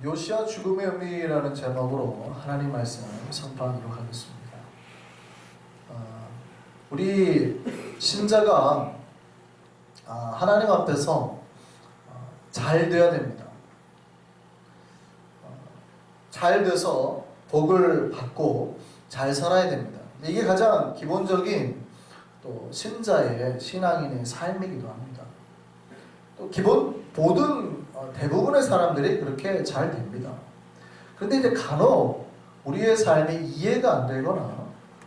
요시야 죽음의 의미라는 제목으로 하나님 말씀을 선포하도록 하겠습니다. 우리 신자가 하나님 앞에서 잘 되어야 됩니다. 잘 돼서 복을 받고 잘 살아야 됩니다. 이게 가장 기본적인 또 신자의 신앙인의 삶이기도 합니다. 또 모든 대부분의 사람들이 그렇게 잘 됩니다. 그런데 이제 간혹 우리의 삶이 이해가 안 되거나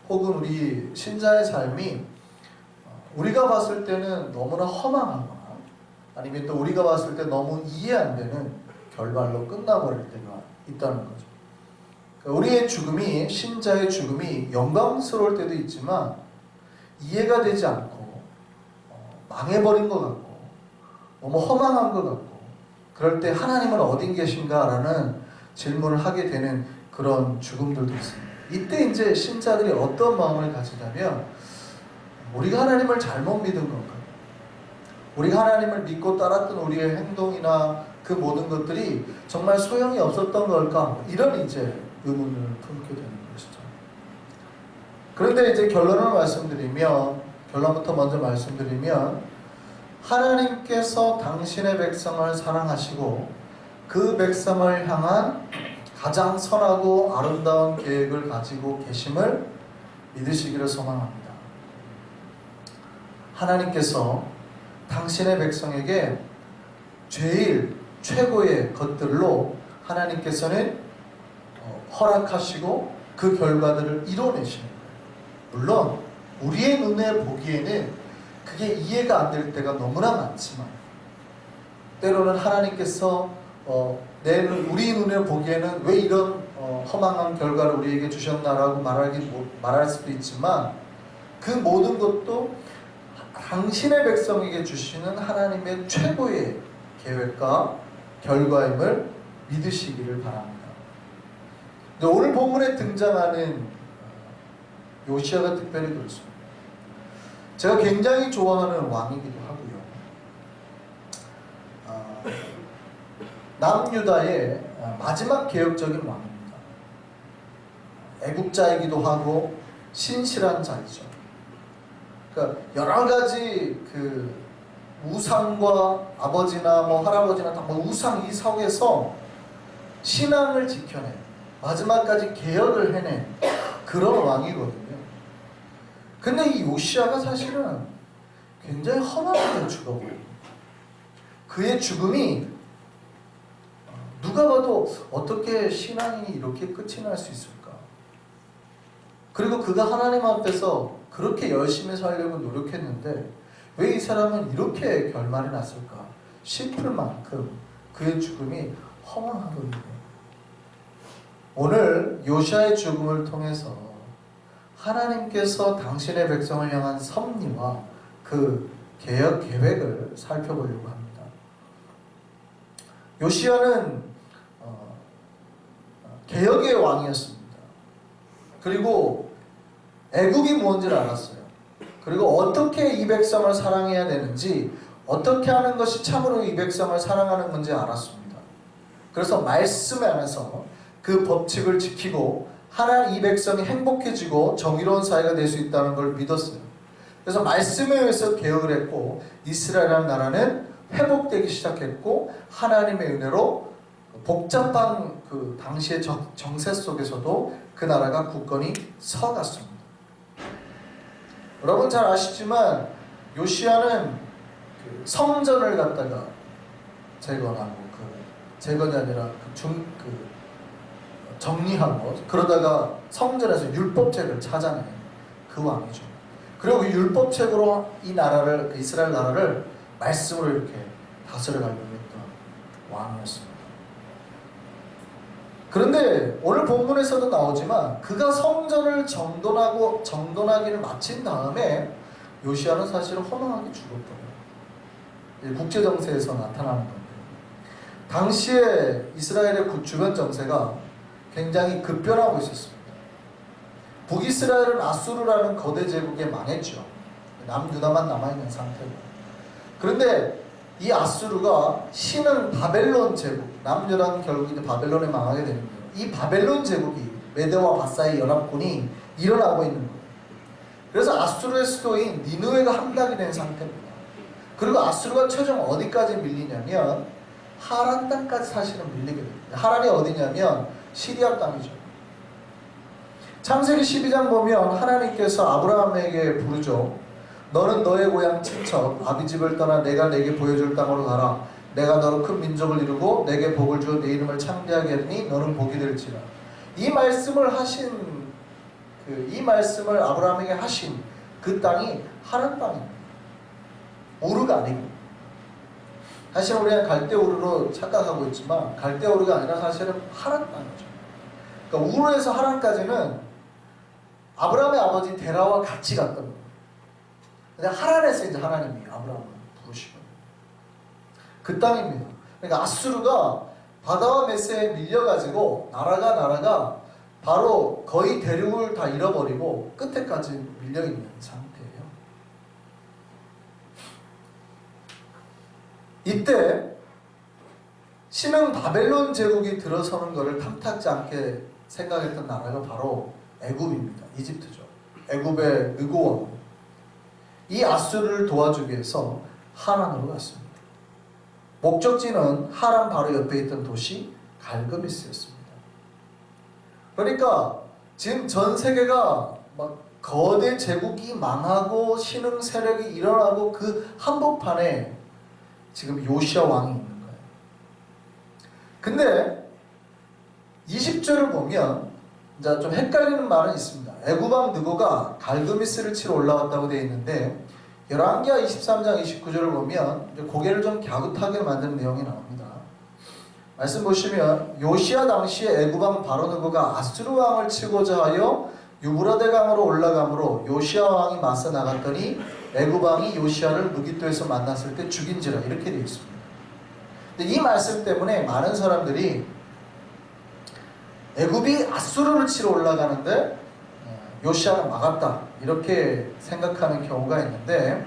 혹은 우리 신자의 삶이 우리가 봤을 때는 너무나 허망하거나 아니면 또 우리가 봤을 때 너무 이해 안 되는 결말로 끝나버릴 때가 있다는 거죠. 우리의 죽음이, 신자의 죽음이 영광스러울 때도 있지만 이해가 되지 않고 망해버린 것 같고 너무 허망한 것 같고 그럴 때 하나님은 어디 계신가? 라는 질문을 하게 되는 그런 죽음들도 있습니다. 이때 이제 신자들이 어떤 마음을 가지냐면 우리가 하나님을 잘못 믿은 건가? 우리가 하나님을 믿고 따랐던 우리의 행동이나 그 모든 것들이 정말 소용이 없었던 걸까? 이런 이제 의문을 품게 되는 것이죠. 그런데 이제 결론부터 먼저 말씀드리면 하나님께서 당신의 백성을 사랑하시고 그 백성을 향한 가장 선하고 아름다운 계획을 가지고 계심을 믿으시기를 소망합니다. 하나님께서 당신의 백성에게 제일 최고의 것들로 하나님께서는 허락하시고 그 결과들을 이뤄내시는 거예요. 물론 우리의 눈에 보기에는 그게 이해가 안 될 때가 너무나 많지만 때로는 하나님께서 우리 눈에 보기에는 왜 이런 허망한 결과를 우리에게 주셨나라고 말할 수도 있지만 그 모든 것도 당신의 백성에게 주시는 하나님의 최고의 계획과 결과임을 믿으시기를 바랍니다. 오늘 본문에 등장하는 요시야가 특별히 그렇습니다. 제가 굉장히 좋아하는 왕이기도 하고요. 남유다의 마지막 개혁적인 왕입니다. 애국자이기도 하고 신실한 자이죠. 그러니까 여러 가지 그 우상과 아버지나 할아버지나 다 우상 이 속에서 신앙을 지켜낸 마지막까지 개혁을 해낸 그런 왕이거든요. 근데 이 요시야가 사실은 굉장히 험하게 죽어버려요. 그의 죽음이 누가 봐도 어떻게 신앙이 이렇게 끝이 날 수 있을까? 그리고 그가 하나님 앞에서 그렇게 열심히 살려고 노력했는데 왜 이 사람은 이렇게 결말이 났을까 싶을 만큼 그의 죽음이 허망하거든요. 오늘 요시야의 죽음을 통해서 하나님께서 당신의 백성을 향한 섭리와 그 개혁 계획을 살펴보려고 합니다. 요시야는 개혁의 왕이었습니다. 그리고 애국이 뭔지를 알았어요. 그리고 어떻게 이 백성을 사랑해야 되는지, 어떻게 하는 것이 참으로 이 백성을 사랑하는 건지 알았습니다. 그래서 말씀 안에서 그 법칙을 지키고 이 백성이 행복해지고 정의로운 사회가 될 수 있다는 걸 믿었어요. 그래서 말씀에 의해서 개혁을 했고 이스라엘이라는 나라는 회복되기 시작했고 하나님의 은혜로 복잡한 그 당시의 정세 속에서도 그 나라가 굳건히 서갔습니다. 여러분 잘 아시지만 요시야는 그 성전을 갖다가 재건하고 재건이 아니라 정리하고 그러다가 성전에서 율법책을 찾아낸 그 왕이죠. 그리고 그 율법책으로 이스라엘 나라를 말씀으로 이렇게 다스려가려고 했던 왕이었습니다. 그런데 오늘 본문에서도 나오지만 그가 성전을 정돈하기를 마친 다음에 요시야는 사실은 허망하게 죽었더라고요. 국제정세에서 나타나는 건데 당시에 이스라엘의 주변 정세가 굉장히 급변하고 있었습니다. 북이스라엘은 아수르라는 거대 제국에 망했죠. 남유다만 남아있는 상태고. 그런데 이 아수르가 신흥 바벨론 제국, 남유다는 결국 이제 바벨론에 망하게 되는 거예요. 이 바벨론 제국이 메대와 바사의 연합군이 일어나고 있는 거예요. 그래서 아수르의 수도인 니느웨가 함락이 된 상태입니다. 그리고 아수르가 최종 어디까지 밀리냐면 하란 땅까지 사실은 밀리게 됩니다. 하란이 어디냐면 시리아 땅이죠. 창세기 12장 보면 하나님께서 아브라함에게 부르죠. 너는 너의 고향 친척 아비집을 떠나 내가 내게 보여줄 땅으로 가라. 내가 너로 큰 민족을 이루고 내게 복을 주어 내 이름을 창대하게 하리니 너는 복이 될지라. 이 말씀을 아브라함에게 하신 그 땅이 하란 땅입니다. 우르가 아니고. 사실 우리가 갈대우르로 착각하고 있지만 갈대우르가 아니라 사실은 하란 땅이죠. 그러니까 우르에서 하란까지는 아브라함의 아버지 데라와 같이 갔던 거예요. 근데 하란에서 이제 하나님이 아브라함을 부르시고 그 땅입니다. 그러니까 아수르가 바다와 메세에 밀려가지고 나라가 바로 거의 대륙을 다 잃어버리고 끝에까지 밀려있는 상태예요. 이때 신흥 바벨론 제국이 들어서는 것을 탐탁지 않게 생각했던 나라가 바로 애굽입니다. 이집트죠. 애굽의 느고 왕. 이 아수르를 도와주기 위해서 하란으로 갔습니다. 목적지는 하란 바로 옆에 있던 도시 갈그미스였습니다. 그러니까 지금 전 세계가 막 거대 제국이 망하고 신흥 세력이 일어나고 그 한복판에 지금 요시야 왕이 있는 거예요. 근데 20절을 보면 이제 좀 헷갈리는 말은 있습니다. 애굽왕 느고가 갈그미스를 치러 올라왔다고 되어 있는데 열왕기하 23장 29절을 보면 이제 고개를 좀 갸웃하게 만드는 내용이 나옵니다. 말씀 보시면 요시야 당시에 애굽왕 바로 느고가 아수르 왕을 치고자 하여 유브라데 강으로 올라가므로 요시야 왕이 맞서 나갔더니 애굽 왕이 요시야를 무깃도에서 만났을 때 죽인지라 이렇게 되어 있습니다. 근데 이 말씀 때문에 많은 사람들이 애굽이 아수르를 치러 올라가는데 요시야가 막았다 이렇게 생각하는 경우가 있는데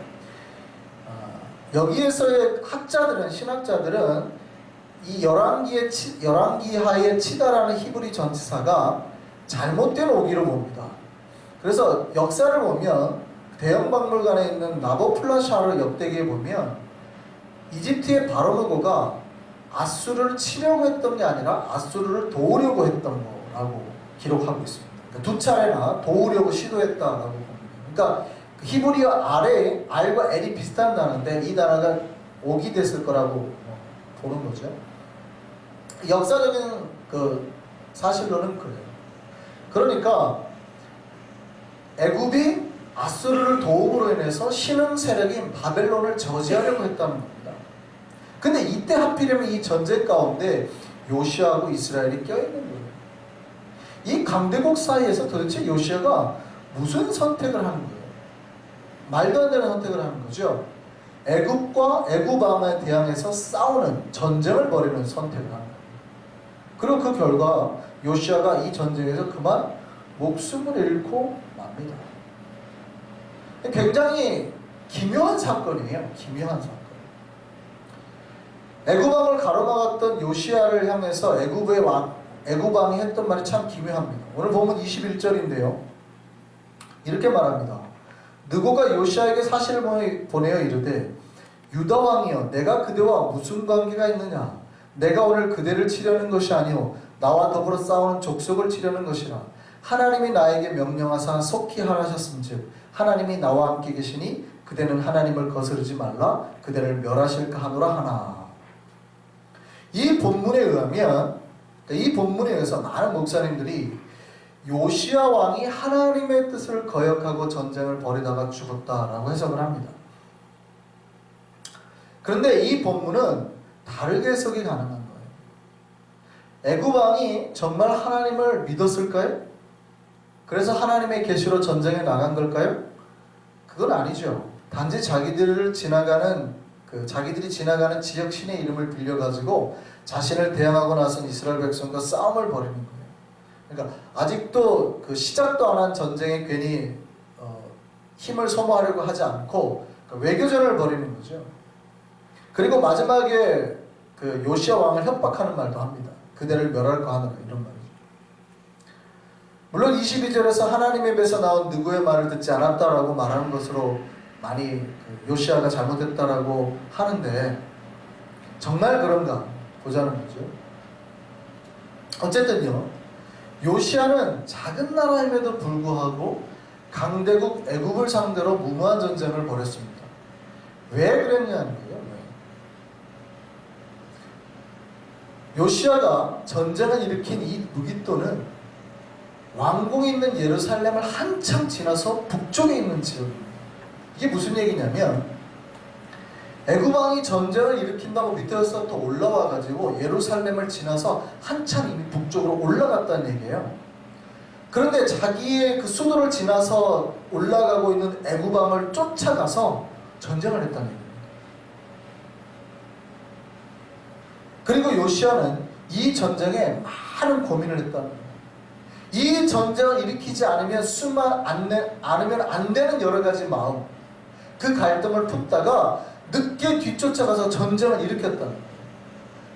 여기에서의 학자들은 신학자들은 이 열왕기하에 치다라는 히브리 전치사가 잘못된 오기로 봅니다. 그래서 역사를 보면 대형박물관에 있는 나보플라샤르 역대기에 보면 이집트의 바로 느고가 아수르를 치려고 했던 게 아니라 아수르를 도우려고 했던 거라고 기록하고 있습니다. 그러니까 두 차례나 도우려고 시도했다라고 봅니다. 그러니까 히브리어 아래 알과 엘이 비슷한 단어인데 이 단어가 옥이 됐을 거라고 보는 거죠. 역사적인 그 사실로는 그래요. 그러니까 애굽이 아수르를 도움으로 인해서 신흥 세력인 바벨론을 저지하려고 했다는 겁니다. 근데 이때 하필이면 이 전쟁 가운데 요시야하고 이스라엘이 껴있는 거예요. 이 강대국 사이에서 도대체 요시야가 무슨 선택을 하는 거예요? 말도 안 되는 선택을 하는 거죠. 애굽과 애굽 왕에 대항해서 싸우는 전쟁을 벌이는 선택을 하는 거예요. 그리고 그 결과 요시야가 이 전쟁에서 그만 목숨을 잃고 맙니다. 굉장히 기묘한 사건이에요. 기묘한 사건. 애굽 왕을 가로막았던 요시야를 향해서 애굽 왕이 했던 말이 참 기묘합니다. 오늘 보면 21절인데요. 이렇게 말합니다. 느고가 요시야에게 사실을 보내어 이르되 유다 왕이여 내가 그대와 무슨 관계가 있느냐 내가 오늘 그대를 치려는 것이 아니오 나와 더불어 싸우는 족속을 치려는 것이라 하나님이 나에게 명령하사 속히 하라셨음즉 하나님이 나와 함께 계시니 그대는 하나님을 거스르지 말라 그대를 멸하실까 하노라 하나. 이 본문에 의해서 많은 목사님들이 요시야 왕이 하나님의 뜻을 거역하고 전쟁을 벌이다가 죽었다라고 해석을 합니다. 그런데 이 본문은 다르게 해석이 가능한 거예요. 애굽 왕이 정말 하나님을 믿었을까요? 그래서 하나님의 계시로 전쟁에 나간 걸까요? 그건 아니죠. 단지 자기들이 지나가는 지역 신의 이름을 빌려가지고 자신을 대항하고 나선 이스라엘 백성과 싸움을 벌이는 거예요. 그러니까 아직도 그 시작도 안 한 전쟁에 괜히 힘을 소모하려고 하지 않고 외교전을 벌이는 거죠. 그리고 마지막에 그 요시야 왕을 협박하는 말도 합니다. 그대를 멸할까 하느라, 이런 말이죠. 물론 22절에서 하나님의 입에서 나온 누구의 말을 듣지 않았다라고 말하는 것으로 많이 요시야가 잘못했다라고 하는데 정말 그런가 보자는 거죠. 어쨌든요, 요시야는 작은 나라임에도 불구하고 강대국 애굽을 상대로 무모한 전쟁을 벌였습니다. 왜 그랬냐는 거예요. 왜? 요시야가 전쟁을 일으킨 이 무깃도는 왕궁이 있는 예루살렘을 한참 지나서 북쪽에 있는 지역입니다. 이게 무슨 얘기냐면 애굽 왕이 전쟁을 일으킨다고 밑에서 또 올라와 가지고 예루살렘을 지나서 한참 이미 북쪽으로 올라갔다는 얘기예요. 그런데 자기의 그 수도를 지나서 올라가고 있는 애굽 왕을 쫓아가서 전쟁을 했다는 얘기입니다. 그리고 요시야는 이 전쟁에 많은 고민을 했다는 거예요. 이 전쟁을 일으키지 않으면 않으면 안 되는 여러 가지 마음, 그 갈등을 푼다가 늦게 뒤쫓아가서 전쟁을 일으켰다는 거예요.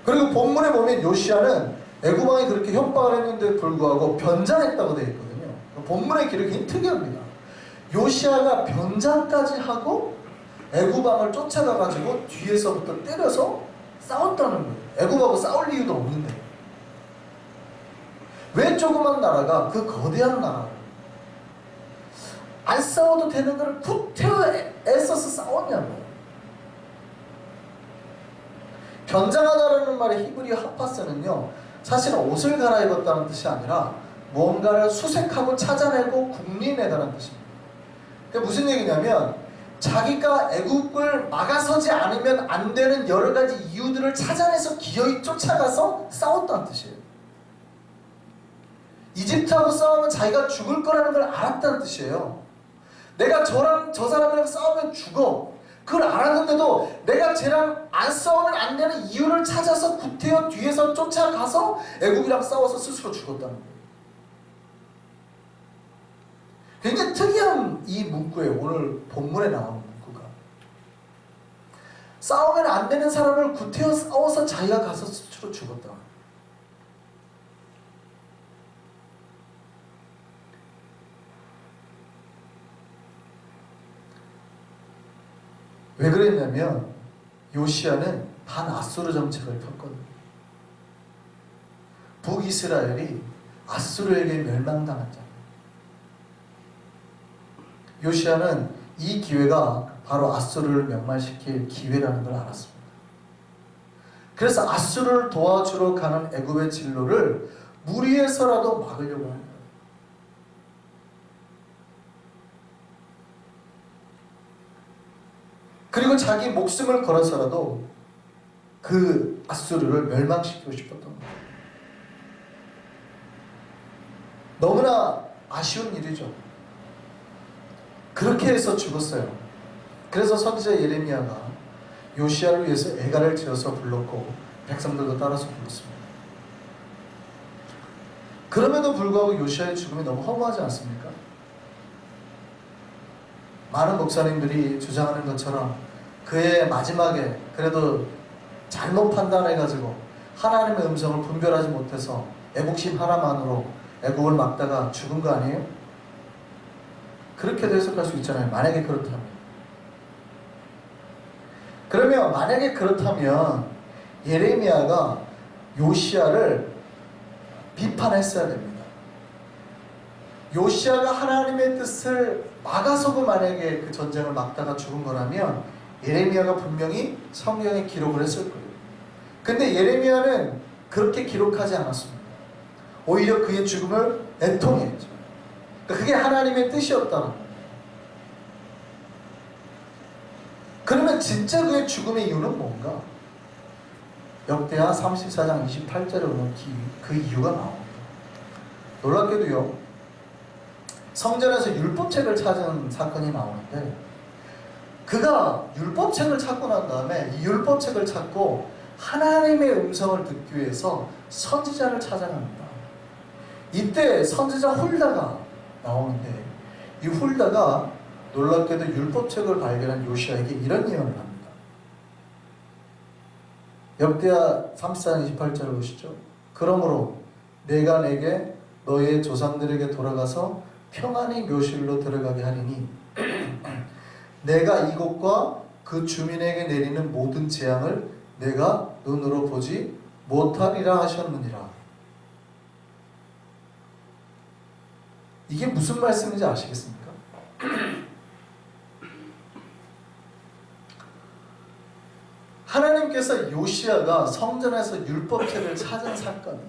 그리고 본문에 보면 요시야는 애굽 왕이 그렇게 협박을 했는데 불구하고 변장했다고 되어 있거든요. 본문의 기록이 특이합니다. 요시야가 변장까지 하고 애굽 왕을 쫓아가가지고 뒤에서부터 때려서 싸웠다는 거예요. 애굽하고 싸울 이유도 없는데 왜 조그만 나라가 그 거대한 나라를 안 싸워도 되는 걸 구태여 애써서 싸웠냐고요. 변장하다라는 말의 히브리 하파스는요, 사실은 옷을 갈아입었다는 뜻이 아니라 뭔가를 수색하고 찾아내고 국리내다는 뜻입니다. 그게 무슨 얘기냐면 자기가 애국을 막아서지 않으면 안 되는 여러 가지 이유들을 찾아내서 기어이 쫓아가서 싸웠다는 뜻이에요. 이집트하고 싸우면 자기가 죽을 거라는 걸 알았다는 뜻이에요. 내가 저 사람이랑 싸우면 죽어. 그걸 알았는데도 내가 쟤랑 안 싸우면 안 되는 이유를 찾아서 구태여 뒤에서 쫓아가서 애국이랑 싸워서 스스로 죽었다는 거예요. 굉장히 특이한 이 문구예요. 오늘 본문에 나오는 문구가. 싸우면 안 되는 사람을 구태여 싸워서 자기가 가서 스스로 죽었다. 왜 그랬냐면 요시야는 반아수르 정책을 폈거든요. 북이스라엘이 아수르에게 멸망당했잖아요. 요시야는 이 기회가 바로 아수르를 멸망시킬 기회라는 걸 알았습니다. 그래서 아수르를 도와주러 가는 애굽의 진로를 무리해서라도 막으려고 하는 거예요. 그리고 자기 목숨을 걸어서라도 그 아수르를 멸망시키고 싶었던 거예요. 너무나 아쉬운 일이죠. 그렇게 해서 죽었어요. 그래서 선지자 예레미야가 요시야를 위해서 애가를 지어서 불렀고 백성들도 따라서 불렀습니다. 그럼에도 불구하고 요시야의 죽음이 너무 허무하지 않습니까? 많은 목사님들이 주장하는 것처럼 그의 마지막에 그래도 잘못 판단해가지고 하나님의 음성을 분별하지 못해서 애국심 하나만으로 애국을 막다가 죽은 거 아니에요? 그렇게도 해석할 수 있잖아요. 만약에 그렇다면. 그러면 만약에 그렇다면 예레미야가 요시야를 비판했어야 됩니다. 요시야가 하나님의 뜻을 막아서고 만약에 그 전쟁을 막다가 죽은 거라면 예레미야가 분명히 성경에 기록을 했을 거예요. 근데 예레미야는 그렇게 기록하지 않았습니다. 오히려 그의 죽음을 애통했죠. 그러니까 그게 하나님의 뜻이었다는 거예요. 그러면 진짜 그의 죽음의 이유는 뭔가? 역대하 34장 28절에 보면 그 이유가 나옵니다. 놀랍게도요, 성전에서 율법책을 찾은 사건이 나오는데 그가 율법책을 찾고 난 다음에 이 율법책을 찾고 하나님의 음성을 듣기 위해서 선지자를 찾아갑니다. 이때 선지자 훌다가 나오는데 이 훌다가 놀랍게도 율법책을 발견한 요시야에게 이런 예언을 합니다. 역대하 34장 28절을 보시죠. 그러므로 내가 내게 너의 조상들에게 돌아가서 평안히 묘실로 들어가게 하리니 내가 이곳과 그 주민에게 내리는 모든 재앙을 내가 눈으로 보지 못하리라 하셨느니라. 이게 무슨 말씀인지 아시겠습니까? 하나님께서 요시야가 성전에서 율법책을 찾은 사건,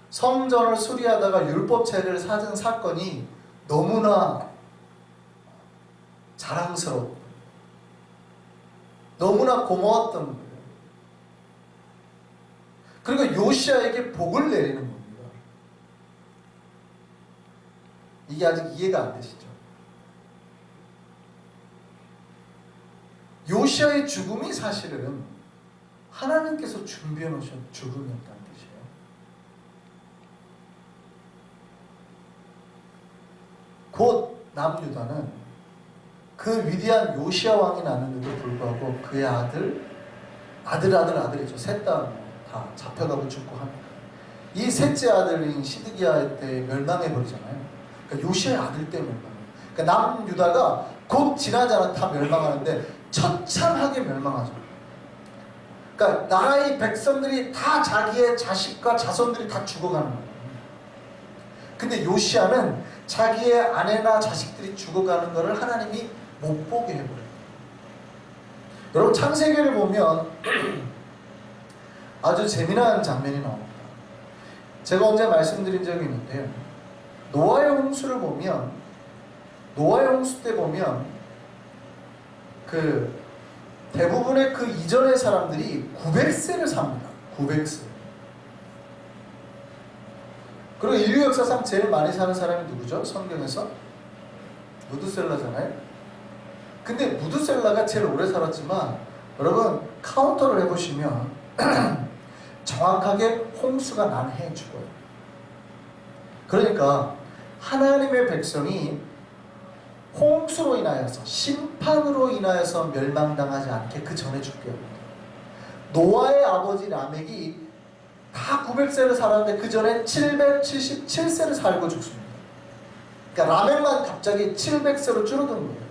성전을 수리하다가 율법책을 찾은 사건이 너무나 자랑스럽고 너무나 고마웠던 거예요. 그리고 요시야에게 복을 내리는 겁니다. 이게 아직 이해가 안 되시죠? 요시야의 죽음이 사실은 하나님께서 준비해 놓으신 죽음이었다는 뜻이에요. 곧 남유다는 그 위대한 요시야 왕이 났는데도 불구하고 그의 아들이죠. 셋 다 잡혀가고 죽고 합니다. 이 셋째 아들인 시드기야 때 멸망해 버리잖아요. 그러니까 요시야의 아들 때 멸망해요. 그러니까 남유다가 곧 지나자나 다 멸망하는데 처참하게 멸망하죠. 그러니까 나라의 백성들이 다 자기의 자식과 자손들이 다 죽어가는 거예요. 근데 요시야는 자기의 아내나 자식들이 죽어가는 것을 하나님이 못 보게 해버려요. 여러분 창세기를 보면 아주 재미난 장면이 나옵니다. 제가 언제 말씀드린 적이 있는데요. 노아의 홍수를 보면 노아의 홍수 때 보면 그 대부분의 그 이전의 사람들이 900세를 삽니다. 900세. 그리고 인류 역사상 제일 많이 사는 사람이 누구죠? 성경에서? 무드셀라잖아요. 근데 무드셀라가 제일 오래 살았지만 여러분 카운터를 해보시면 정확하게 홍수가 난 해에 죽어요. 그러니까 하나님의 백성이 홍수로 인하여서 심판으로 인하여서 멸망당하지 않게 그 전에 죽게 합니다. 노아의 아버지 라멕이 다 900세를 살았는데 그 전에 777세를 살고 죽습니다. 그러니까 라멕만 갑자기 700세로 줄어든 거예요.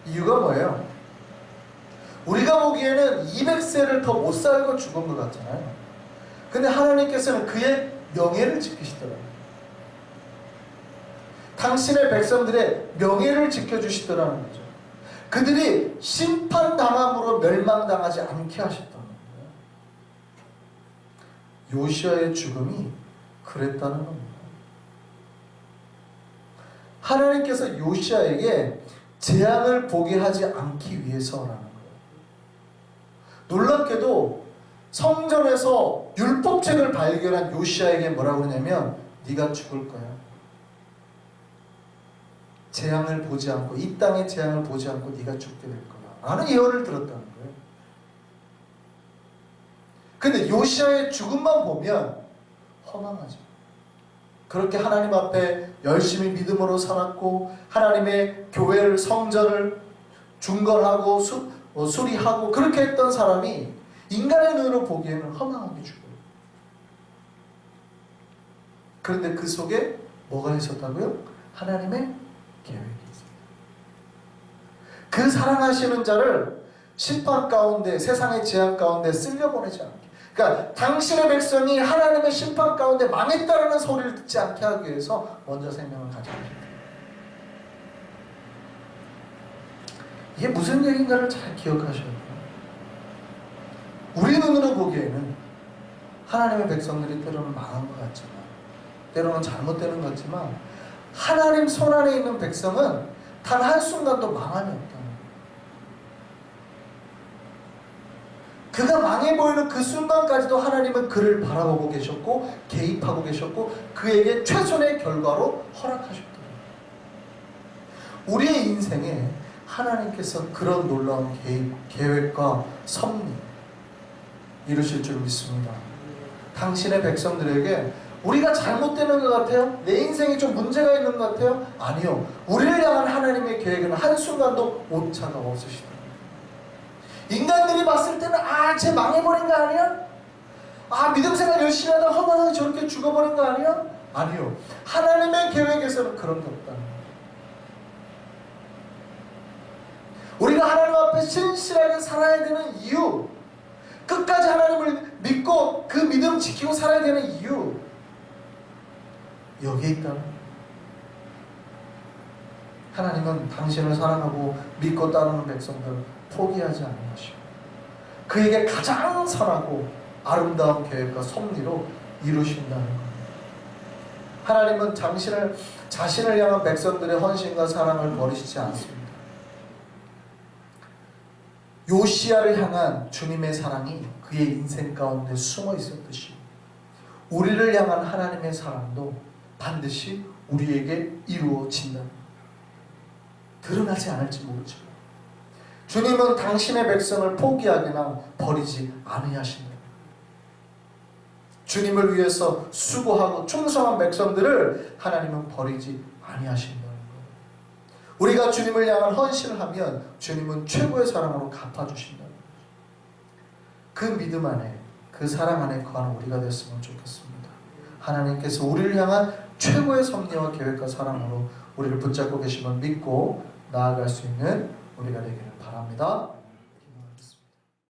이유가 뭐예요? 우리가 보기에는 200세를 더 못 살고 죽은 것 같잖아요. 근데 하나님께서는 그의 명예를 지키시더라고요. 당신의 백성들의 명예를 지켜주시더라는 거죠. 그들이 심판당함으로 멸망당하지 않게 하셨다는 거예요. 요시야의 죽음이 그랬다는 겁니다. 하나님께서 요시야에게 재앙을 보게 하지 않기 위해서라는 거예요. 놀랍게도 성전에서 율법책을 발견한 요시야에게 뭐라고 그러냐면 네가 죽을 거야. 재앙을 보지 않고 이 땅의 재앙을 보지 않고 네가 죽게 될 거야 라는 예언을 들었다는 거예요. 근데 요시야의 죽음만 보면 허망하죠. 그렇게 하나님 앞에 열심히 믿음으로 살았고 하나님의 교회를 성전을 중건하고 수리하고 그렇게 했던 사람이 인간의 눈으로 보기에는 허망하게 죽어요. 그런데 그 속에 뭐가 있었다고요? 하나님의 계획이 있습니다. 그 사랑하시는 자를 심판 가운데 세상의 재앙 가운데 쓸려보내지 않게, 그러니까 당신의 백성이 하나님의 심판 가운데 망했다라는 소리를 듣지 않게 하기 위해서 먼저 생명을 가져옵니다. 이게 무슨 얘기인가를 잘 기억하셔야 돼요. 우리 눈으로 보기에는 하나님의 백성들이 때로는 망한 것 같지만 때로는 잘못되는 것 같지만 하나님 손 안에 있는 백성은 단 한순간도 망함이 없다는 거예요. 그가 망해 보이는 그 순간까지도 하나님은 그를 바라보고 계셨고 개입하고 계셨고 그에게 최선의 결과로 허락하셨다. 우리의 인생에 하나님께서 그런 놀라운 개입, 계획과 섭리 이루실 줄 믿습니다. 당신의 백성들에게 우리가 잘못되는 것 같아요? 내 인생이 좀 문제가 있는 것 같아요? 아니요. 우리를 향한 하나님의 계획은 한순간도 오차가 없으시다. 인간들이 봤을 때는 쟤 망해버린 거 아니야? 믿음 생활 열심히 하다가 허망하게 저렇게 죽어버린 거 아니야? 아니요. 하나님의 계획에서는 그런 게 없다는 거예요. 우리가 하나님 앞에 신실하게 살아야 되는 이유, 끝까지 하나님을 믿고 그 믿음 지키고 살아야 되는 이유, 여기에 있다는 거예요. 하나님은 당신을 사랑하고 믿고 따르는 백성들을 포기하지 않는 것이고 그에게 가장 선하고 아름다운 계획과 섭리로 이루신다는 겁니다. 하나님은 자신을 향한 백성들의 헌신과 사랑을 버리시지 않습니다. 요시야를 향한 주님의 사랑이 그의 인생 가운데 숨어 있었듯이 우리를 향한 하나님의 사랑도 반드시 우리에게 이루어진다는 겁니다. 드러나지 않을지 모르지만 주님은 당신의 백성을 포기하거나 버리지 않으신다. 주님을 위해서 수고하고 충성한 백성들을 하나님은 버리지 아니하신다는 거예요. 우리가 주님을 향한 헌신을 하면 주님은 최고의 사랑으로 갚아주신다는 거예요. 그 믿음 안에, 그 사랑 안에 거하는 우리가 됐으면 좋겠습니다. 하나님께서 우리를 향한 최고의 섭리와 계획과 사랑으로 우리를 붙잡고 계심을 믿고 나아갈 수 있는 우리가 되기를 바랍니다.